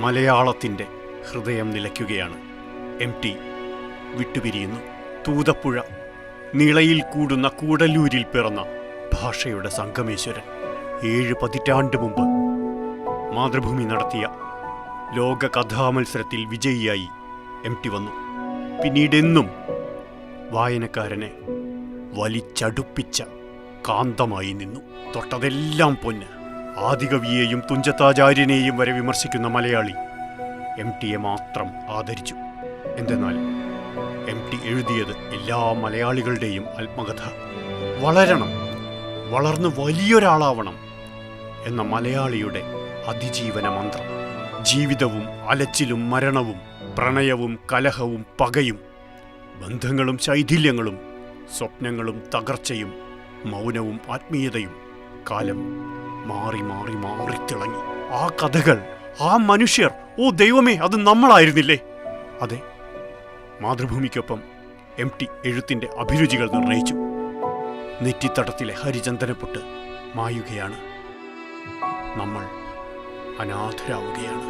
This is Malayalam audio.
മലയാളത്തിൻ്റെ ഹൃദയം നിലയ്ക്കുകയാണ്. MT വിട്ടുപിരിയുന്നു. തൂതപ്പുഴ നിളയിൽ കൂടുന്ന കൂടല്ലൂരിൽ പിറന്ന ഭാഷയുടെ സംഗമേശ്വരൻ. 7 പതിറ്റാണ്ട് മുമ്പ് മാതൃഭൂമി നടത്തിയ ലോക കഥാമത്സരത്തിൽ വിജയിയായി MT വന്നു. പിന്നീടെന്നും വായനക്കാരനെ വലിച്ചടുപ്പിച്ച കാന്തമായി നിന്നു. തൊട്ടതെല്ലാം പൊന്ന്. ആദികവിയെയും തുഞ്ചത്താചാര്യനെയും വരെ വിമർശിക്കുന്ന മലയാളി MTയെ മാത്രം ആദരിച്ചു. എന്തെന്നാൽ MT എഴുതിയത് എല്ലാ മലയാളികളുടെയും ആത്മകഥ. വളരണം, വളർന്ന് വലിയൊരാളാവണം എന്ന മലയാളിയുടെ അതിജീവന മന്ത്രം. ജീവിതവും അലച്ചിലും മരണവും പ്രണയവും കലഹവും പകയും ബന്ധങ്ങളും ശൈഥില്യങ്ങളും സ്വപ്നങ്ങളും തകർച്ചയും മൗനവും ആത്മീയതയും കാലം മാറി മാറി മാറി തിളങ്ങി. ആ കഥകൾ, ആ മനുഷ്യർ, ഓ ദൈവമേ, അത് നമ്മളായിരുന്നില്ലേ? അതെ, മാതൃഭൂമിക്കൊപ്പം MT എഴുത്തിൻ്റെ അഭിരുചികൾ നിർണയിച്ചു. നെറ്റിത്തടത്തിലെ ഹരിചന്ദനപ്പൊട്ട് മായുകയാണ്. നമ്മൾ അനാഥരാവുകയാണ്.